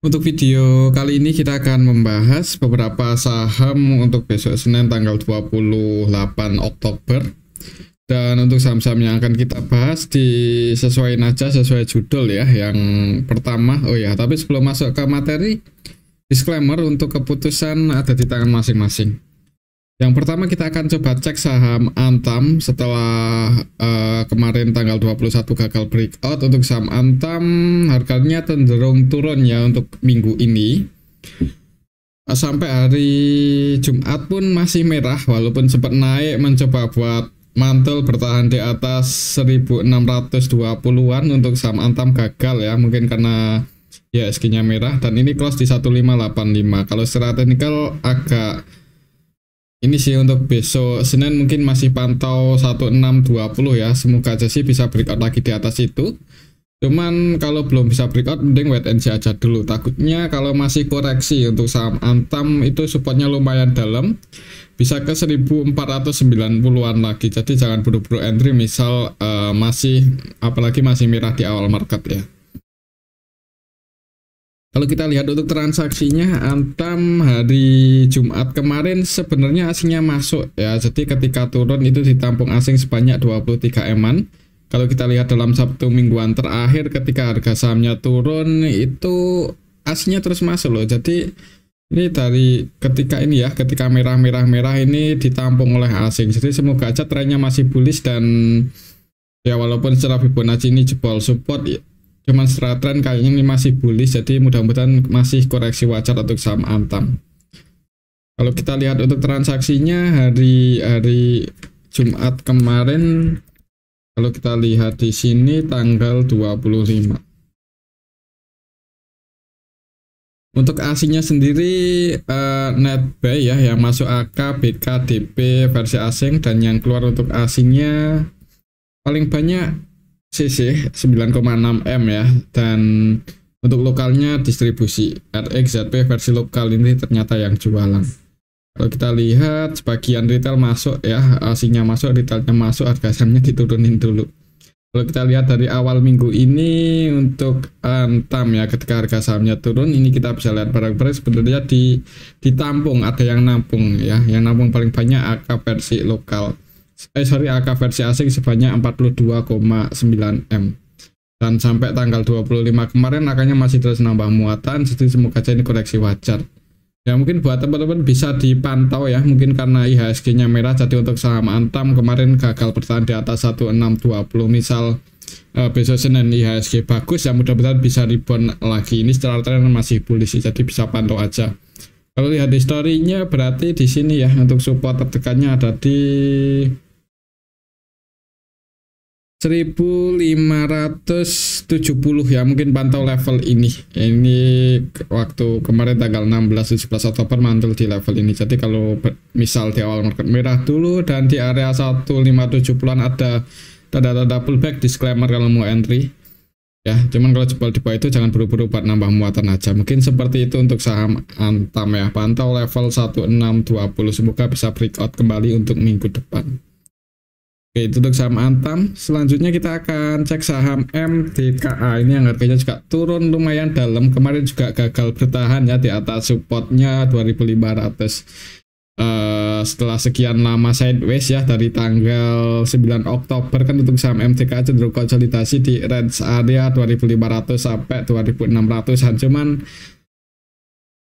Untuk video kali ini kita akan membahas beberapa saham untuk besok Senin tanggal 28 Oktober. Dan untuk saham-saham yang akan kita bahas disesuaikan aja sesuai judul ya. Yang pertama, tapi sebelum masuk ke materi, disclaimer untuk keputusan ada di tangan masing-masing. Yang pertama kita akan coba cek saham Antam setelah kemarin tanggal 21 gagal breakout. Untuk saham Antam harganya cenderung turun ya untuk minggu ini. Sampai hari Jumat pun masih merah walaupun sempat naik mencoba buat mantul bertahan di atas 1620-an. Untuk saham Antam gagal ya, mungkin karena ya SG-nya merah dan ini close di 1585. Kalau secara teknikal agak ini sih untuk besok Senin mungkin masih pantau 1620 ya. Semoga aja sih bisa breakout lagi di atas itu. Cuman kalau belum bisa breakout mending wait and see aja dulu. Takutnya kalau masih koreksi untuk saham Antam itu supportnya lumayan dalam. Bisa ke 1490-an lagi. Jadi jangan buru-buru entry misal apalagi masih merah di awal market ya. Kalau kita lihat untuk transaksinya, Antam hari Jumat kemarin sebenarnya asingnya masuk ya. Jadi ketika turun itu ditampung asing sebanyak 23 M-an. Kalau kita lihat dalam Sabtu mingguan terakhir ketika harga sahamnya turun itu asingnya terus masuk loh. Jadi ini dari ketika merah ini ditampung oleh asing. Jadi semoga aja trennya masih bullish dan ya walaupun secara Fibonacci ini jebol support ya. Cuman secara tren kayaknya ini masih bullish, jadi mudah-mudahan masih koreksi wajar untuk saham Antam. Kalau kita lihat untuk transaksinya hari Jumat kemarin, kalau kita lihat di sini tanggal 25. Untuk asingnya sendiri net buy ya, yang masuk AK, BK, DP versi asing, dan yang keluar untuk asingnya paling banyak CC 9,6 M ya. Dan untuk lokalnya distribusi RX, ZP versi lokal ini ternyata yang jualan. Kalau kita lihat sebagian retail masuk ya, asingnya masuk, retailnya masuk, harga sahamnya diturunin dulu. Kalau kita lihat dari awal minggu ini untuk Antam ya, ketika harga sahamnya turun ini kita bisa lihat barang-barang sebenarnya ditampung, ada yang nampung ya, yang nampung paling banyak AK versi lokal. AK versi asing sebanyak 42,9 M. Dan sampai tanggal 25 kemarin angkanya masih terus nambah muatan. Jadi semoga aja ini koreksi wajar. Ya mungkin buat teman-teman bisa dipantau ya. Mungkin karena IHSG-nya merah, jadi untuk saham Antam kemarin gagal bertahan di atas 1620. Misal besok Senin IHSG bagus ya, mudah-mudahan bisa rebound lagi. Ini secara tren masih bullish, jadi bisa pantau aja. Kalau lihat historinya berarti di sini ya, untuk support tertekannya ada di 1570 ya, mungkin pantau level ini. Ini waktu kemarin tanggal 16-17 Oktober mantul di level ini. Jadi kalau misal di awal market merah dulu dan di area 1570-an ada tanda-tanda pullback, disclaimer kalau mau entry ya. Cuman kalau jebol di bawah itu jangan buru-buru buat nambah muatan aja. Mungkin seperti itu untuk saham Antam ya, pantau level 1620. Semoga bisa breakout kembali untuk minggu depan. Oke, itu untuk saham Antam. Selanjutnya kita akan cek saham MTKA. Ini yang harganya juga turun lumayan dalam. Kemarin juga gagal bertahan ya di atas supportnya 2500. Setelah sekian lama sideways ya dari tanggal 9 Oktober kan untuk saham MTKA cenderung konsolidasi di range area 2500 sampai 2600-an. Cuman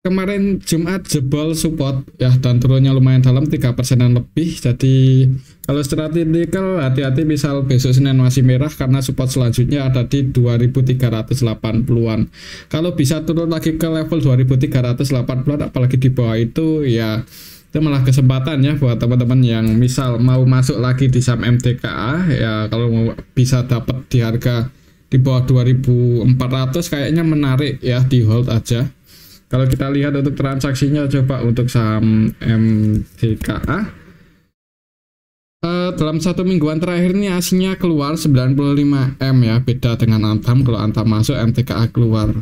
kemarin Jumat jebol support ya dan turunnya lumayan dalam 3%-an lebih. Jadi kalau strategikal hati-hati, misal besok Senin masih merah karena support selanjutnya ada di 2380-an. Kalau bisa turun lagi ke level 2380-an apalagi di bawah itu ya, itu malah kesempatan ya buat teman-teman yang misal mau masuk lagi di saham MTKA ya. Kalau mau bisa dapat di harga di bawah 2400 kayaknya menarik ya, di hold aja. Kalau kita lihat untuk transaksinya, coba untuk saham MTKA dalam satu mingguan terakhir ini aslinya keluar 95 M ya, beda dengan Antam. Kalau Antam masuk, MTKA keluar.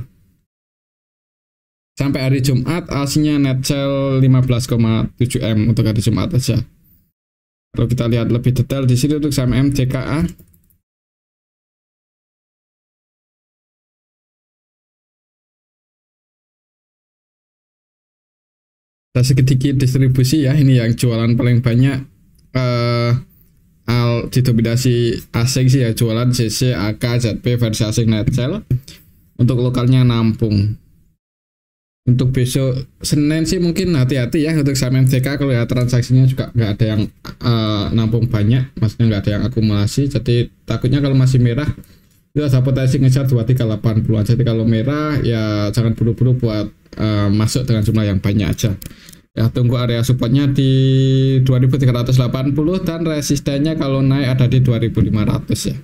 Sampai hari Jumat aslinya net sell 15,7 M untuk hari Jumat aja. Kalau kita lihat lebih detail di sini untuk saham MTKA, ada sedikit distribusi ya. Ini yang jualan paling banyak didominasi asing sih ya, jualan CC, AK, ZP versi asing net sell. Untuk lokalnya nampung. Untuk besok Senin sih mungkin hati-hati ya untuk saham MTK, kalau ya transaksinya juga nggak ada yang nampung banyak, maksudnya nggak ada yang akumulasi, jadi takutnya kalau masih merah itu ada potensi ngejar 2380-an. Jadi kalau merah ya jangan buru-buru buat masuk dengan jumlah yang banyak aja ya. Tunggu area supportnya di 2380 dan resistennya kalau naik ada di 2500 ya.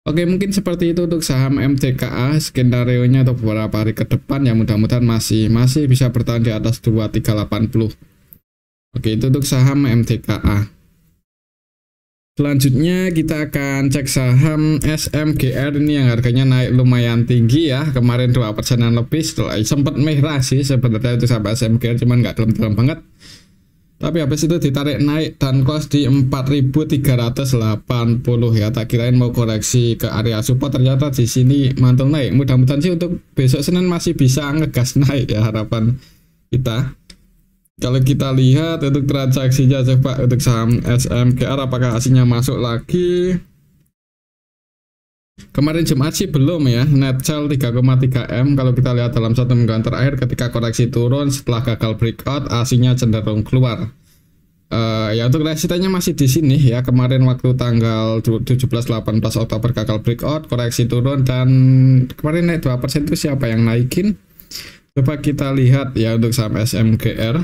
Oke, mungkin seperti itu untuk saham MTKA skenario-nya untuk beberapa hari ke depan ya, mudah-mudahan masih bisa bertahan di atas 2380. Oke, itu untuk saham MTKA. Selanjutnya kita akan cek saham SMGR ini yang harganya naik lumayan tinggi ya, kemarin 2%-an lebih, setelah sempat merah sih sebenarnya itu sampai SMGR, cuman nggak dalam-dalam banget. Tapi habis itu ditarik naik dan close di 4.380 ya. Tak kirain mau koreksi ke area support, ternyata di sini mantul naik. Mudah-mudahan sih untuk besok Senin masih bisa ngegas naik ya, harapan kita. Kalau kita lihat untuk transaksinya coba untuk saham SMGR apakah hasilnya masuk lagi. Kemarin Jumat sih belum ya, net sell 3,3 M. Kalau kita lihat dalam satu mingguan terakhir ketika koreksi turun setelah gagal breakout, aslinya cenderung keluar. Ya untuk resistennya masih di sini ya. Kemarin waktu tanggal 17-18 Oktober gagal breakout, koreksi turun dan kemarin naik 2%. Itu siapa yang naikin? Coba kita lihat ya untuk saham SMGR.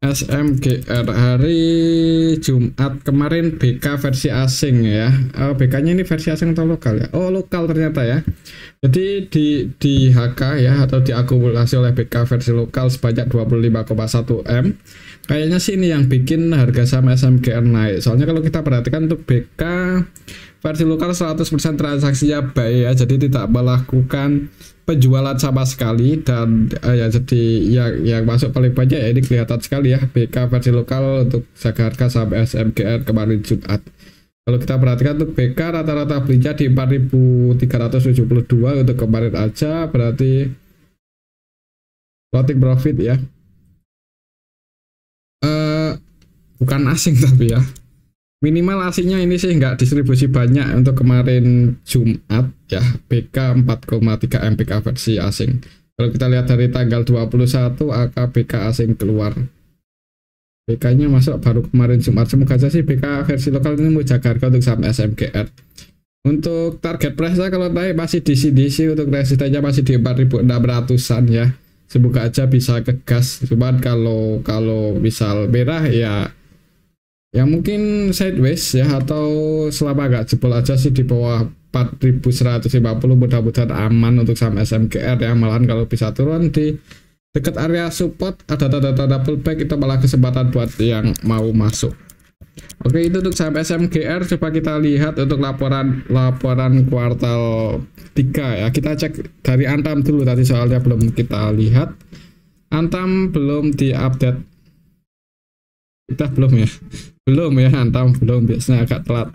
SMGR hari Jumat kemarin BK versi asing ya. BK-nya ini versi asing atau lokal ya? Oh, lokal ternyata ya. Jadi di HK ya, atau diakumulasi oleh BK versi lokal sebanyak 25,1 M. Kayaknya sih ini yang bikin harga saham SMGR naik. Soalnya kalau kita perhatikan untuk BK versi lokal 100% transaksinya buy ya, jadi tidak melakukan penjualan sama sekali. Dan ya jadi yang masuk paling banyak ya, ini kelihatan sekali ya BK versi lokal untuk jaga harga saham SMGR kemarin Jumat. Kalau kita perhatikan untuk BK rata-rata belinya di 4.372 untuk kemarin aja, berarti floating profit ya. Bukan asing tapi ya, minimal aslinya ini sih nggak distribusi banyak untuk kemarin Jumat ya. BK 4,3 M BK versi asing. Kalau kita lihat dari tanggal 21 AK BK asing keluar, BK nya masuk baru kemarin Jumat. Semoga aja sih BK versi lokal ini mau jaga harga untuk saham SMGR. Untuk target price kalau naik masih DC untuk resistennya masih di 4.600-an ya. Semoga aja bisa ke gas. Cuman kalau misal merah ya mungkin sideways ya, atau selama agak jebol aja sih di bawah 4.150 mudah-mudahan aman untuk saham SMGR ya. Malahan kalau bisa turun di dekat area support ada tanda-tanda pullback, itu malah kesempatan buat yang mau masuk. Oke, itu untuk saham SMGR. Coba kita lihat untuk laporan kuartal 3 ya. Kita cek dari Antam dulu, tadi soalnya belum kita lihat. Antam belum diupdate. Kita belum ya Antam belum, biasanya agak telat.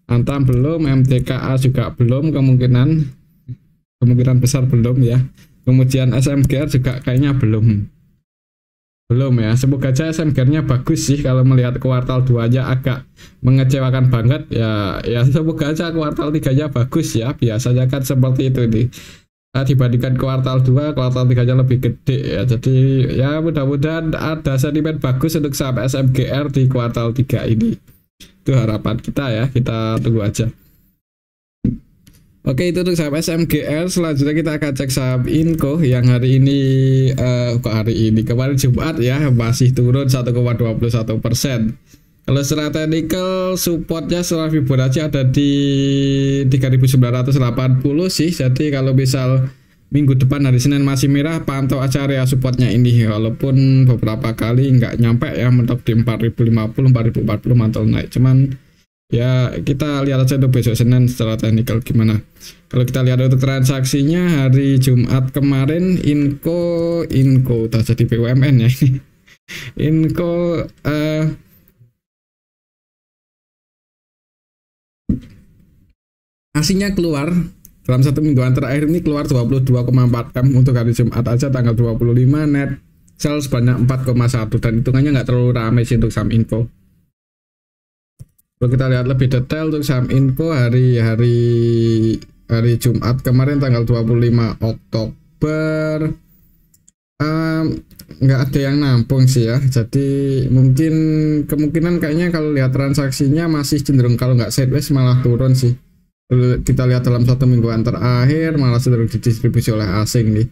Antam belum, MTKA juga belum, kemungkinan besar belum ya. Kemudian SMGR juga kayaknya belum ya. Semoga aja SMGR-nya bagus sih. Kalau melihat kuartal 2-nya agak mengecewakan banget ya semoga aja kuartal 3-nya bagus ya. Biasanya kan seperti itu nih. Dibandingkan kuartal 2, kuartal 3-nya lebih gede ya. Jadi ya mudah-mudahan ada sentimen bagus untuk saham SMGR di kuartal 3 ini. Itu harapan kita ya, kita tunggu aja. Oke, itu untuk saham SMGR. Selanjutnya kita akan cek saham Inco yang hari ini kemarin Jumat ya masih turun 1,21%. Kalau secara technical supportnya secara Fibonacci ada di 3.980 sih. Jadi kalau misal minggu depan hari Senin masih merah, pantau aja area supportnya ini. Walaupun beberapa kali nggak nyampe ya, mentok di 4.050, 4.040 mantul naik. Cuman ya kita lihat aja untuk besok Senin secara technical gimana. Kalau kita lihat untuk transaksinya hari Jumat kemarin, Inco udah jadi BUMN ya. Inco aslinya keluar dalam satu mingguan terakhir ini, keluar 22,4 M untuk hari Jumat aja tanggal 25, net sell sebanyak 4,1 dan hitungannya nggak terlalu ramai sih untuk saham Inco. Kalau kita lihat lebih detail untuk saham Inco hari Jumat kemarin tanggal 25 Oktober nggak ada yang nampung sih ya, jadi mungkin kemungkinan kayaknya kalau lihat transaksinya masih cenderung kalau nggak sideways malah turun sih. Kita lihat dalam 1 mingguan terakhir malah cenderung didistribusi oleh asing nih.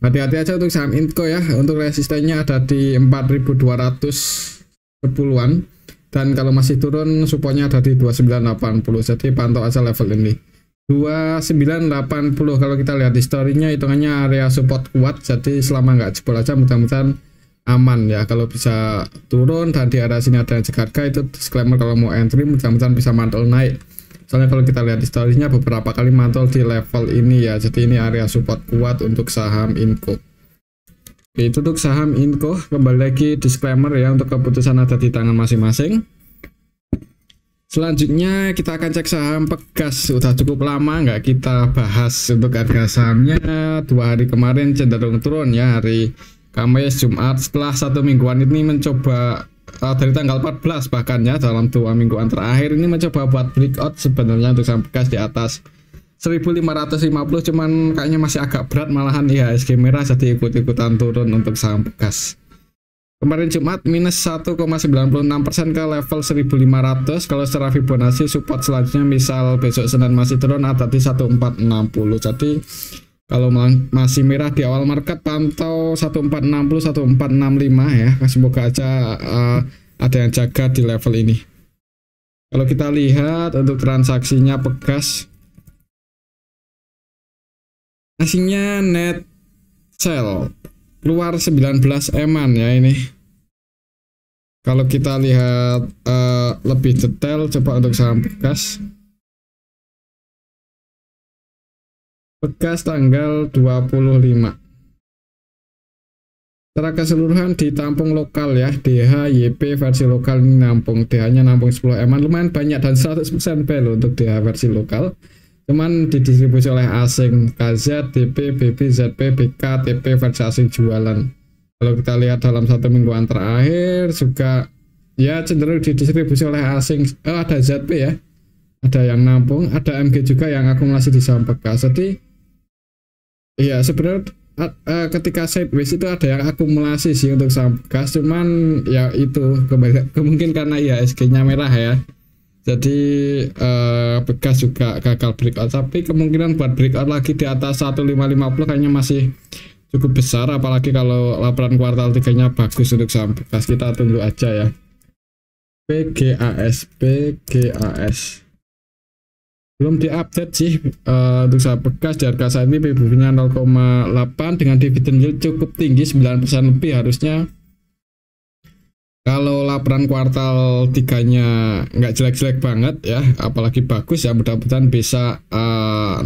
Hati-hati aja untuk saham Inco ya, untuk resistennya ada di 4.210-an dan kalau masih turun supportnya ada di 2980, jadi pantau aja level ini 2980. Kalau kita lihat historinya hitungannya area support kuat, jadi selama nggak jebol aja mudah-mudahan aman ya. Kalau bisa turun dan di area sini ada yang jaga harga, itu disclaimer kalau mau entry mudah-mudahan bisa mantul naik. Soalnya kalau kita lihat historinya beberapa kali mantul di level ini ya, jadi ini area support kuat untuk saham Inco. Oke, itu untuk saham Inco. Kembali lagi disclaimer ya, untuk keputusan ada di tangan masing-masing. Selanjutnya kita akan cek saham Pegas. Udah cukup lama nggak kita bahas untuk harga sahamnya. 2 hari kemarin cenderung turun ya, hari Kamis, Jumat. Setelah 1 mingguan ini mencoba dari tanggal 14 bahkan ya, dalam 2 mingguan terakhir ini mencoba buat breakout sebenarnya untuk saham Pegas di atas 1550, cuman kayaknya masih agak berat, malahan IHSG merah jadi ikut-ikutan turun untuk saham Pegas. Kemarin Jumat minus 1,96% ke level 1500. Kalau secara Fibonacci support selanjutnya misal besok Senin masih turun ada di 1460. Jadi kalau masih merah di awal market pantau 1460 1465 ya. Semoga aja ada yang jaga di level ini. Kalau kita lihat untuk transaksinya Pegas, aslinya net sell keluar 19 eman ya ini. Kalau kita lihat lebih detail coba untuk saham Pegas. Pegas tanggal 25. Secara keseluruhan ditampung lokal ya, DH YP versi lokal ini nampung, DH-nya nampung 10 eman, lumayan banyak dan 100% value untuk DH versi lokal. Cuman didistribusi oleh asing, KZ, DP, BB, ZP, BK, TP versi asing jualan. Kalau kita lihat dalam 1 mingguan terakhir juga ya cenderung didistribusi oleh asing. Ada ZP ya, ada yang nampung, ada MG juga yang akumulasi di saham Pegas. Jadi ya sebenarnya ketika sideways itu ada yang akumulasi sih untuk saham Pegas, cuman ya itu kemungkinan karena IHSG-nya merah ya. Jadi Pegas juga gagal breakout, tapi kemungkinan buat breakout lagi di atas 1550 kayaknya masih cukup besar, apalagi kalau laporan kuartal 3-nya bagus untuk saham Pegas. Kita tunggu aja ya. PGAS belum diupdate sih untuk saham Pegas. Di harga saat ini PBV-nya 0,8 dengan dividen yield cukup tinggi 9% lebih. Harusnya kalau laporan kuartal 3-nya nggak jelek-jelek banget ya, apalagi bagus ya, mudah-mudahan bisa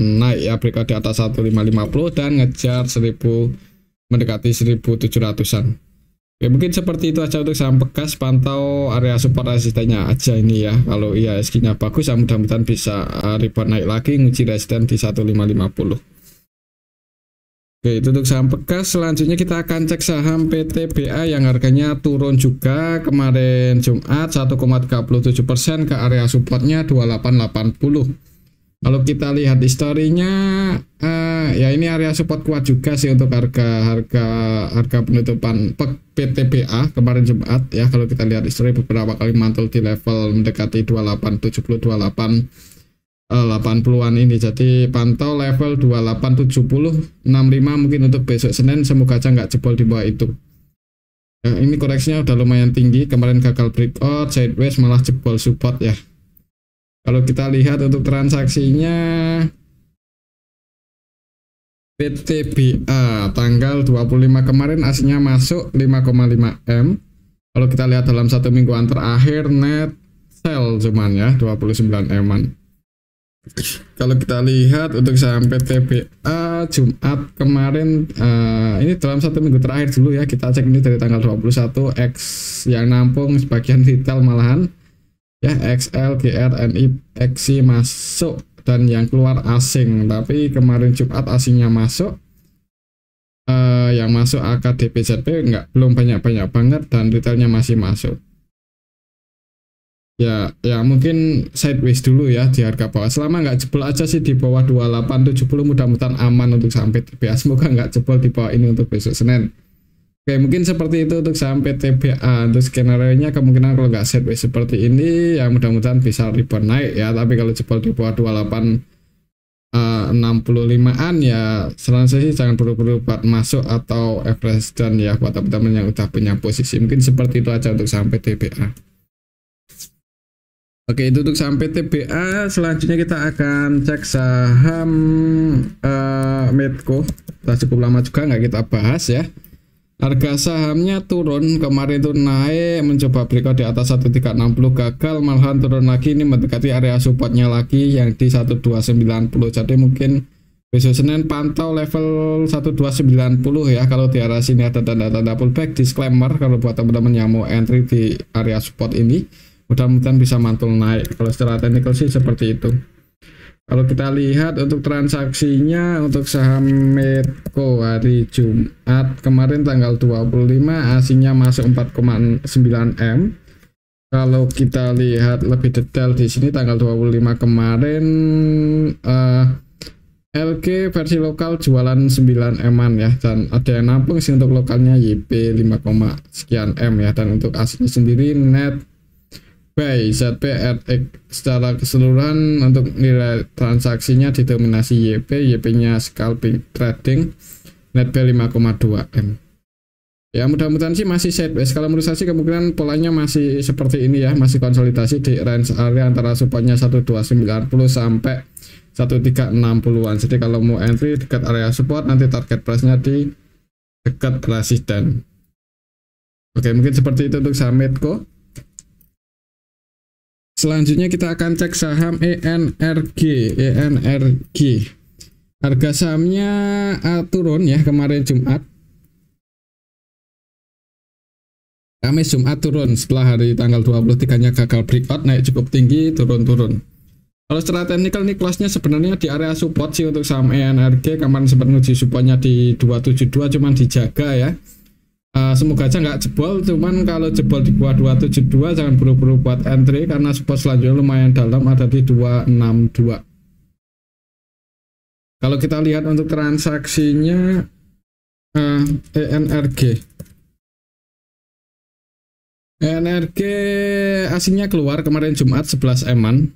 naik ya, breakout di atas 1550 dan ngejar 1000 mendekati 1700-an. Oke, mungkin seperti itu aja untuk saham Pegas. Pantau area support resistennya aja ini ya. Kalau IHSG-nya bagus ya, mudah-mudahan bisa rebound naik lagi, nguji resisten di 1550. Oke, itu untuk saham Pegas. Selanjutnya kita akan cek saham PTBA yang harganya turun juga kemarin Jumat 1,37% ke area supportnya 2880. Kalau kita lihat historinya ya ini area support kuat juga sih untuk harga penutupan PTBA kemarin Jumat ya. Kalau kita lihat histori beberapa kali mantul di level mendekati 2870 80-an ini, jadi pantau level 2870 65 mungkin untuk besok Senin, semoga aja nggak jebol di bawah itu ya. Ini koreksinya udah lumayan tinggi, kemarin gagal breakout, sideways malah jebol support ya. Kalau kita lihat untuk transaksinya PTBA tanggal 25 kemarin aslinya masuk 5,5 M. Kalau kita lihat dalam 1 mingguan terakhir net sell cuman ya 29 eman. Kalau kita lihat untuk saham PTBA Jumat kemarin ini dalam 1 minggu terakhir dulu ya, kita cek ini dari tanggal 21 X yang nampung sebagian retail malahan ya, XL, GR, NI, XI masuk dan yang keluar asing. Tapi kemarin Jumat asingnya masuk yang masuk AKDPZP belum banyak-banyak banget dan retailnya masih masuk. Ya mungkin sideways dulu ya di harga bawah. Selama nggak jebol aja sih di bawah 2870, mudah-mudahan aman untuk saham PTBA. Semoga nggak jebol di bawah ini untuk besok Senin. Oke, mungkin seperti itu untuk saham PTBA. Untuk skenario-nya kemungkinan kalau nggak sideways seperti ini, ya mudah-mudahan bisa rebound naik ya. Tapi kalau jebol di bawah 65-an ya saran saya sih jangan buru-buru buat masuk atau average dan ya buat teman-teman yang udah punya posisi. Mungkin seperti itu aja untuk saham PTBA. Oke, itu untuk saham PTBA. Selanjutnya kita akan cek saham Medco. Sudah cukup lama juga nggak kita bahas ya. Harga sahamnya turun, kemarin itu naik mencoba breakout di atas 1360, gagal, malahan turun lagi. Ini mendekati area supportnya lagi yang di 1290. Jadi mungkin besok Senin pantau level 1290 ya. Kalau di arah sini ada tanda-tanda pullback. Disclaimer kalau buat teman-teman yang mau entry di area support ini, mudah-mudahan bisa mantul naik. Kalau secara teknikal sih seperti itu. Kalau kita lihat untuk transaksinya untuk saham Medco hari Jumat kemarin tanggal 25, asingnya masuk 4,9 M. Kalau kita lihat lebih detail di sini tanggal 25 kemarin LG versi lokal jualan 9 M-an ya, dan ada yang nampung sih untuk lokalnya YP 5, sekian M ya, dan untuk asingnya sendiri net buy ZPRX secara keseluruhan untuk nilai transaksinya didominasi YP-nya scalping trading, net buy 5,2 M. Ya mudah-mudahan sih masih sideways. Kalau menurut saya sih kemungkinan polanya masih seperti ini ya, masih konsolidasi di range area antara supportnya 1290 sampai 1360-an. Jadi kalau mau entry dekat area support, nanti target price-nya di dekat resisten. Oke, mungkin seperti itu untuk saham Medco. Selanjutnya kita akan cek saham ENRG. Harga sahamnya turun ya kemarin Jumat. Kamis Jumat turun setelah hari tanggal 23-nya gagal breakout, naik cukup tinggi, turun-turun. Kalau secara teknikal nih close-nya sebenarnya di area support sih untuk saham ENRG. Kemarin sempat nguji supportnya di 272, cuman dijaga ya. Semoga aja nggak jebol, cuman kalau jebol di bawah 272 jangan buru-buru buat entry karena support selanjutnya lumayan dalam, ada di 262. Kalau kita lihat untuk transaksinya ENRG asingnya keluar kemarin Jumat 11 M-an.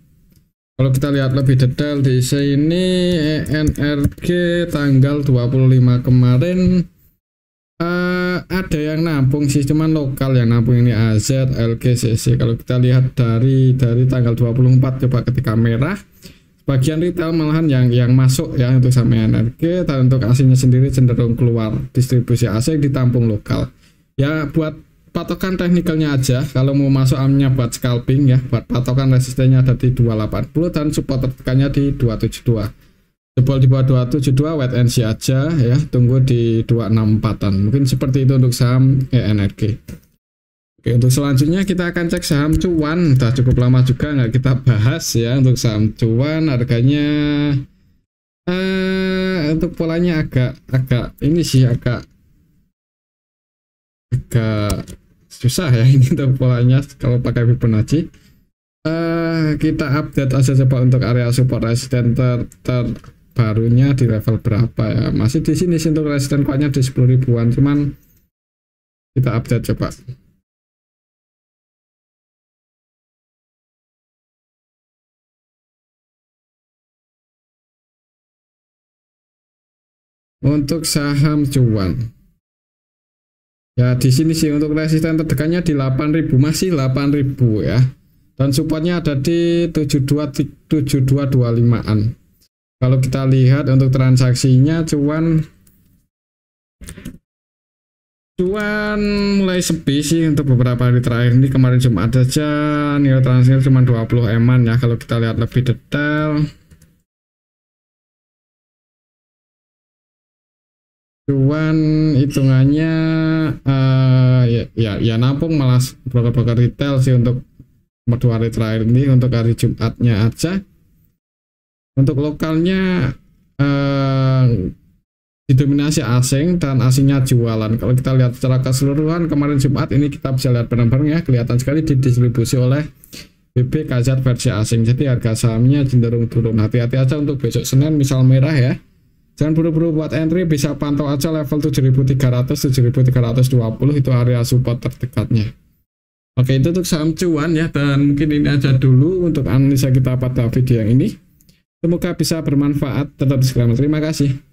Kalau kita lihat lebih detail di sini ENRG tanggal 25 kemarin ada yang nampung sih, cuman lokal yang nampung ini AZ, LGCC. Kalau kita lihat dari tanggal 24 coba ketika merah, bagian retail malahan yang masuk ya untuk saham ENRG, dan untuk asingnya sendiri cenderung keluar, distribusi asing ditampung lokal. Ya buat patokan teknikalnya aja, kalau mau masuk amnya buat scalping ya, buat patokan resistennya ada di 280 dan support tertekannya di 272. Jebol di bawah 272 wait and see aja ya, tunggu di 264-an. Mungkin seperti itu untuk saham ENRG. Oke, untuk selanjutnya kita akan cek saham cuan. Udah cukup lama juga nggak kita bahas ya untuk saham cuan. Harganya untuk polanya agak ini sih agak susah ya ini untuk polanya kalau pakai Fibonacci. Kita update aja coba untuk area support resisten barunya di level berapa ya, masih di sini sih untuk resisten kuatnya di 10 ribuan, cuman kita update coba. Untuk saham cuan ya di sini sih untuk resisten terdekatnya di 8.000, masih 8.000 ya, dan supportnya ada di 7225-an. Kalau kita lihat untuk transaksinya cuan mulai sepi sih untuk beberapa hari terakhir ini. Kemarin Jumat aja nilai transaksinya cuma 20 M-an ya. Kalau kita lihat lebih detail, cuan hitungannya ya nampung malah broker-broker retail sih untuk 2 hari terakhir ini. Untuk hari Jumatnya aja, untuk lokalnya didominasi asing dan asingnya jualan. Kalau kita lihat secara keseluruhan kemarin Jumat ini kita bisa lihat bareng-bareng ya, kelihatan sekali didistribusi oleh BBKZ versi asing. Jadi harga sahamnya cenderung turun. Hati-hati aja untuk besok Senin misal merah ya. Jangan buru-buru buat entry, bisa pantau aja level 7.300 7.320 itu area support terdekatnya. Oke, itu untuk saham cuan ya, dan mungkin ini aja dulu untuk analisa kita pada video yang ini. Semoga bisa bermanfaat. Tetap disclaimer. Terima kasih.